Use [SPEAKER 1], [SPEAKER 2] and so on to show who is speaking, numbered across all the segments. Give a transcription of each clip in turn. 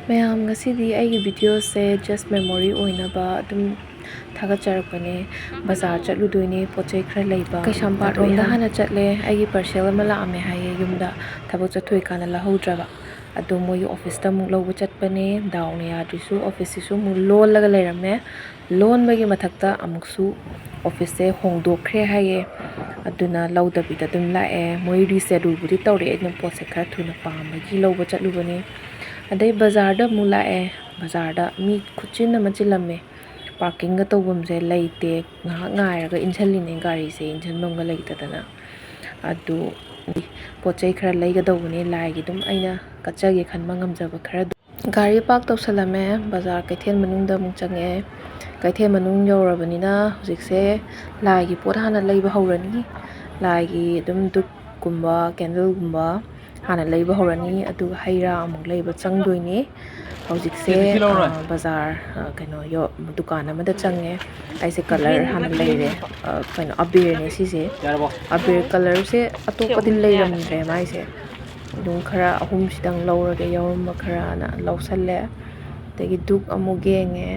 [SPEAKER 1] ꯃꯌꯥꯝ ꯉꯁꯤꯗꯤ ꯑꯩꯒꯤ ꯚꯤꯗꯤꯑꯣꯁꯦ ꯖꯁ ꯃꯦꯃꯣꯔꯤ ꯑꯣꯏꯅꯕ ꯑꯗꯨꯝ ꯊꯥꯒꯠꯆꯔꯛꯄꯅꯦ ꯕꯖꯥꯔ ꯆꯠꯂꯨꯗꯣꯏꯅꯦ ꯄꯣꯠꯆꯩ ꯈꯔ ꯂꯩꯕ ꯀꯩꯁꯥꯝꯄꯥꯠ ꯔꯣꯝꯗ ꯍꯥꯟꯅ ꯆꯠꯂꯦ ꯑꯩꯒꯤ ꯄꯥꯔꯁꯦꯜ ꯑꯃ ꯂꯥꯛꯑꯝꯃꯦ ꯍꯥꯏꯌꯦ ꯌꯨꯝꯗ ꯊꯕꯛ ꯆꯠꯊꯣꯛꯏꯀꯥꯟꯗ ꯂꯧꯍꯧꯗ꯭ꯔꯕ ꯑꯗꯣ ꯃꯣꯏꯒꯤ ꯑꯣꯐꯤꯁꯇ ꯑꯃꯨꯛ ꯂꯧꯕ ꯆꯠꯄꯅꯦ ꯗꯥꯎꯅ ꯌꯥꯗ꯭ꯔꯤꯁꯨ ꯑꯣꯐꯤꯁꯁꯤꯁꯨ ꯑꯃꯨꯛ ꯂꯣꯜꯂꯒ ꯂꯩꯔꯝꯃꯦ ꯂꯣꯟꯕꯒꯤ ꯃꯊꯛꯇ ꯑꯃꯨꯛꯁꯨ ꯑꯣꯐꯤꯁꯁꯦ ꯍꯣꯡꯗꯣꯛꯈ꯭ꯔꯦ ꯍꯥꯏꯌꯦ ꯑꯗꯨꯅ ꯂꯧꯗꯕꯤꯗ ꯑꯗꯨꯝ ꯂꯥꯛꯑꯦ ꯃꯣꯏ ꯔꯤꯁꯦꯗꯨꯜꯕꯨꯗꯤ ꯇꯧꯔꯛꯑꯦ ꯑꯗꯨꯅ ꯄꯣꯠꯁꯦ ꯈꯔ ꯊꯨꯅ ꯄꯥꯝꯕꯒꯤ ꯂꯧꯕ ꯆꯠꯂꯨꯕꯅꯦ ꯑꯗꯩ ꯕꯖꯥꯔꯗ ꯑꯃꯨꯛ ꯂꯥꯛꯑꯦ ꯕꯖꯥꯔꯗ ꯃꯤ ꯈꯨꯠꯆꯤꯟ ꯑꯃ ꯆꯤꯜꯂꯝꯃꯦ ꯄꯥꯔꯀꯤꯡꯒ ꯇꯧꯐꯝꯁꯦ ꯂꯩꯇꯦ ꯉꯥꯏꯍꯥꯛ ꯉꯥꯏꯔꯒ ꯏꯟꯁꯤꯜꯂꯤꯅꯦ ꯒꯥꯔꯤꯁꯦ ꯏꯟꯁꯤꯟꯐꯝꯒ ꯂꯩꯇꯗꯅ ꯑꯗꯨ ꯄꯣꯠ ꯆꯩ ꯈꯔ ꯂꯩꯒꯗꯧꯕꯅꯦ ꯂꯥꯏꯒꯤ ꯑꯗꯨꯝ ꯑꯩꯅ ꯀꯠꯆꯒꯦ ꯈꯟꯕ ꯉꯝꯖꯕ ꯈꯔ ꯒꯥꯔꯤ ꯄꯥꯔꯛ ꯇꯧꯁꯜꯂꯝꯃꯦ ꯕꯖꯥꯔ ꯀꯩꯊꯦꯜ ꯃꯅꯨꯡꯗ ꯑꯃꯨꯛ ꯆꯪꯉꯛꯑꯦ ꯀꯩꯊꯦꯜ ꯃꯅꯨꯡ ꯌꯧꯔꯕꯅꯤꯅ ꯍꯧꯖꯤꯛꯁꯦ ꯂꯥꯏꯒꯤ ꯄꯣꯠ ꯍꯥꯟꯅ ꯂꯩꯕ ꯍꯧꯔꯅꯤ ꯂꯥꯏꯒꯤ ꯑꯗꯨꯝ ꯙꯨꯞꯀꯨꯝꯕ ꯀꯦꯟꯗꯜꯒꯨꯝꯕ ꯍꯥꯟꯅ ꯂꯩꯕ ꯍꯧꯔꯅꯤ ꯑꯗꯨꯒ ꯍꯩ ꯔꯥ ꯑꯃꯨꯛ ꯂꯩꯕ ꯆꯪꯗꯣꯏꯅꯦ ꯍꯧꯖꯤꯛꯁꯦ ꯕꯖꯥꯔ ꯀꯩꯅꯣ ꯗꯨꯀꯥꯟ ꯑꯃꯗ ꯆꯪꯉꯦ ꯑꯩꯁꯦ ꯀꯂꯔ ꯍꯥꯟꯅ ꯂꯩꯔꯦ ꯀꯩꯅꯣ ꯑꯕꯤꯔꯅꯦ ꯁꯤꯁꯦ ꯑꯕꯤꯔ ꯀꯂꯔꯁꯦ ꯑꯇꯣꯞꯄꯗꯤ ꯂꯩꯔꯝꯗ꯭ꯔꯦ ꯃꯥꯏꯁꯦ ꯑꯗꯨꯝ ꯈꯔ ꯑꯍꯨꯝꯁꯤꯗꯪ ꯂꯧꯔꯒꯦ ꯌꯥꯎꯔꯝꯕ ꯈꯔꯅ ꯂꯧꯁꯜꯂꯦ ꯑꯗꯒꯤ ꯙꯨꯞ ꯑꯃꯨꯛ ꯌꯦꯡꯉꯦ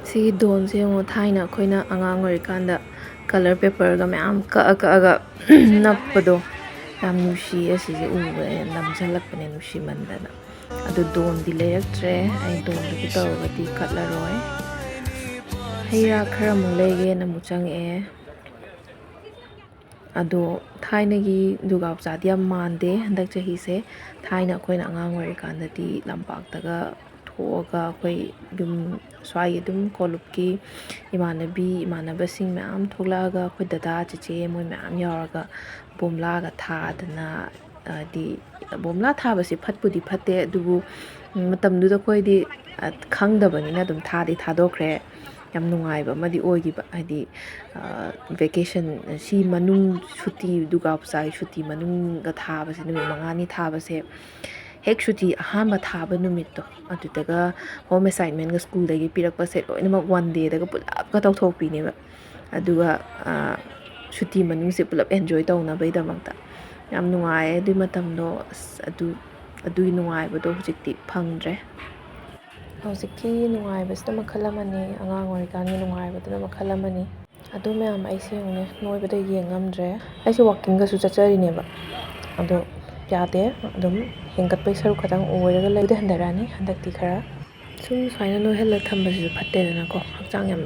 [SPEAKER 1] ꯁꯤꯒꯤ ꯗꯣꯟꯁꯦ ꯌꯦꯡꯉꯣ ꯊꯥꯏꯅ ꯑꯩꯈꯣꯏꯅ ꯑꯉꯥꯡ ꯑꯣꯏꯔꯤꯀꯥꯟꯗ ꯀꯂꯔ ꯄꯦꯄꯔꯒ ꯃꯌꯥꯝ ꯀꯛꯑꯒ ꯅꯞꯄꯗꯣ ꯌꯥꯝ ꯅꯨꯡꯁꯤꯌꯦ ꯁꯤꯁꯦ ꯎꯕꯗ ꯅꯝꯁꯤꯜꯂꯛꯄꯅꯦ ꯅꯨꯡꯁꯤꯃꯟꯗꯅ ꯑꯗꯨ ꯗꯣꯟꯗꯤ ꯂꯩꯔꯛꯇ꯭ꯔꯦ ꯑꯩ ꯗꯣꯟꯗꯒꯤ ꯇꯧꯔꯒꯗꯤ ꯀꯠꯂꯔꯣꯏ ꯍꯩ ꯔꯥ ꯈꯔ ꯑꯃꯨꯛ ꯂꯩꯒꯦꯅ ꯑꯃꯨꯛ ꯆꯪꯉꯛꯑꯦ ꯑꯗꯣ ꯊꯥꯏꯅꯒꯤ ꯗꯨꯔꯒꯥ ꯄꯨꯖꯥꯗꯤ ꯌꯥꯝ ꯃꯥꯟꯗꯦ ꯍꯟꯗꯛ ꯆꯍꯤꯁꯦ ꯊꯥꯏꯅ ꯑꯩꯈꯣꯏꯅ ꯑꯉꯥꯡ ꯑꯣꯏꯔꯤꯀꯥꯟꯗꯗꯤ ꯂꯝꯄꯥꯛꯇꯒ ꯊꯣꯛꯑꯒ ꯑꯩꯈꯣꯏ ꯑꯗꯨꯝ ꯁ꯭ꯋꯥꯏꯒꯤ ꯑꯗꯨꯝ ꯀꯣꯂꯨꯞꯀꯤ ꯏꯃꯥꯟꯅꯕꯁꯤꯡ ꯃꯌꯥꯝ ꯊꯣꯛꯂꯛꯑꯒ ꯑꯩꯈꯣꯏ ꯗꯗꯥ ꯆꯤꯆꯦ ꯃꯣꯏ ꯃꯌꯥꯝ ꯌꯥꯎꯔꯒ ꯕꯣꯝꯂꯥꯒ ꯊꯥꯗꯅ ꯍꯥꯏꯗꯤ ꯕꯣꯝꯂꯥ ꯊꯥꯕꯁꯤ ꯐꯠꯄꯨꯗꯤ ꯐꯠꯇꯦ ꯑꯗꯨꯕꯨ ꯃꯇꯝꯗꯨꯗ ꯑꯩꯈꯣꯏꯗꯤ ꯈꯪꯗꯕꯅꯤꯅ ꯑꯗꯨꯝ ꯊꯥꯗꯣꯛꯈ꯭ꯔꯦ ꯌꯥꯝ ꯅꯨꯡꯉꯥꯏꯕ ꯑꯃꯗꯤ ꯑꯣꯏꯈꯤꯕ ꯍꯥꯏꯗꯤ ꯚꯦꯀꯦꯁꯟ ꯁꯤ ꯃꯅꯨꯡ ꯁꯨꯇꯤ ꯗꯨꯔꯒꯥ ꯄꯨꯖꯥꯒꯤ ꯁꯨꯇꯤ ꯃꯅꯨꯡꯗ ꯊꯥꯕꯁꯦ ꯅꯨꯃꯤꯠ 5ꯅꯤ ꯊꯥꯕꯁꯦ ꯍꯦꯛ ꯁꯨꯇꯤ ꯑꯍꯥꯟꯕ ꯊꯥꯕ ꯅꯨꯃꯤꯠꯇꯣ ꯑꯗꯨꯗꯒ ꯍꯣꯝ ꯑꯦꯁꯥꯏꯟꯃꯦꯟꯒ ꯁ꯭ꯀꯨꯜꯗꯒꯤ ꯄꯤꯔꯛꯄꯁꯦ ꯂꯣꯏꯅꯃꯛ 1 ꯗꯦꯗꯒ ꯄꯨꯂꯞꯀ ꯇꯧꯊꯣꯛꯄꯤꯅꯦꯕ ꯑꯗꯨꯒ ꯁꯨꯇꯤ ꯃꯅꯨꯡꯁꯦ ꯄꯨꯂꯞ ꯑꯦꯟꯖꯣꯏ ꯇꯧꯅꯕꯒꯤꯗꯃꯛꯇ ꯌꯥꯝ ꯅꯨꯡꯉꯥꯏꯌꯦ ꯑꯗꯨꯒꯤ ꯃꯇꯝꯗꯣ ꯑꯗꯨꯒꯤ ꯅꯨꯡꯉꯥꯏꯕꯗꯣ ꯍꯧꯖꯤꯛꯇꯤ ꯐꯪꯗ꯭ꯔꯦ ꯍꯧꯖꯤꯛꯀꯤ ꯅꯨꯡꯉꯥꯏꯕꯁꯤꯅ ꯃꯈꯜ ꯑꯃꯅꯤ ꯑꯉꯥꯡ ꯑꯣꯏꯔꯤꯀꯥꯟꯒꯤ ꯅꯨꯡꯉꯥꯏꯕꯗꯨꯅ ꯃꯈꯜ ꯑꯃꯅꯤ ꯑꯗꯨ ꯃꯌꯥꯝ ꯑꯩꯁꯦ ꯌꯦꯡꯉꯨꯅꯦ ꯅꯣꯏꯕꯗ ꯌꯦꯡ ꯉꯝꯗ꯭ꯔꯦ ꯑꯩꯁꯦ ꯋꯥꯛꯀꯤꯡꯒꯁꯨ ꯆꯠꯆꯔꯤꯅꯦꯕ ꯑꯗꯣ ꯌꯥꯗꯦ ꯑꯗꯨꯝ ꯍꯦꯟꯒꯠꯄꯩ ꯁꯔꯨꯛ ꯈꯛꯇꯪ ꯑꯣꯏꯔꯒ ꯂꯩꯕꯗꯤ ꯍꯟꯊꯔꯛꯑꯅꯤ ꯍꯟꯗꯛꯇꯤ ꯈꯔ ꯁꯨꯝ ꯁꯨꯃꯥꯏꯅ ꯅꯣꯏꯍꯜꯂꯒ ꯊꯝꯕꯁꯤꯁꯨ ꯐꯠꯇꯦꯗꯅꯀꯣ ꯍꯛꯆꯥꯡ ꯌꯥꯝ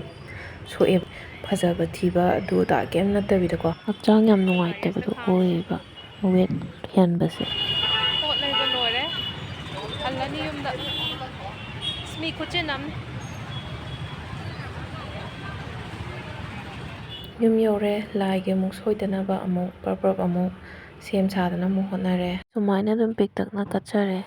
[SPEAKER 1] ꯁꯣꯛꯑꯦꯕ ꯐꯖꯕ ꯊꯤꯕ ꯑꯗꯨ ꯑꯗꯥ ꯀꯩꯝ ꯅꯠꯇꯕꯤꯗꯀꯣ ꯍꯛꯆꯥꯡ ꯌꯥꯝ ꯅꯨꯡꯉꯥꯏꯇꯕꯗꯣ ꯑꯣꯏꯌꯦꯕ ꯋꯦꯠ ꯍꯦꯟꯕꯁꯦ
[SPEAKER 2] ꯄꯣꯠ ꯂꯩꯕ ꯂꯣꯏꯔꯦ ꯍꯜꯂꯅꯤ ꯌꯨꯝꯗ ꯃꯤ ꯈꯨꯠꯆꯤꯟ ꯑꯃꯅꯤ
[SPEAKER 1] ꯌꯨꯝ ꯌꯧꯔꯦ ꯂꯥꯏꯒꯤ ꯑꯃꯨꯛ ꯁꯣꯏꯗꯅꯕ ꯑꯃꯨꯛ ꯄ꯭ꯔꯞ ꯑꯃꯨꯛ ꯁꯦꯝ ꯁꯥꯗꯅ ꯑꯃꯨꯛ ꯍꯣꯠꯅꯔꯦ ꯁꯨꯃꯥꯏꯅ ꯑꯗꯨꯝ ꯄꯤꯛꯇꯛꯅ ꯀꯠꯆꯔꯦ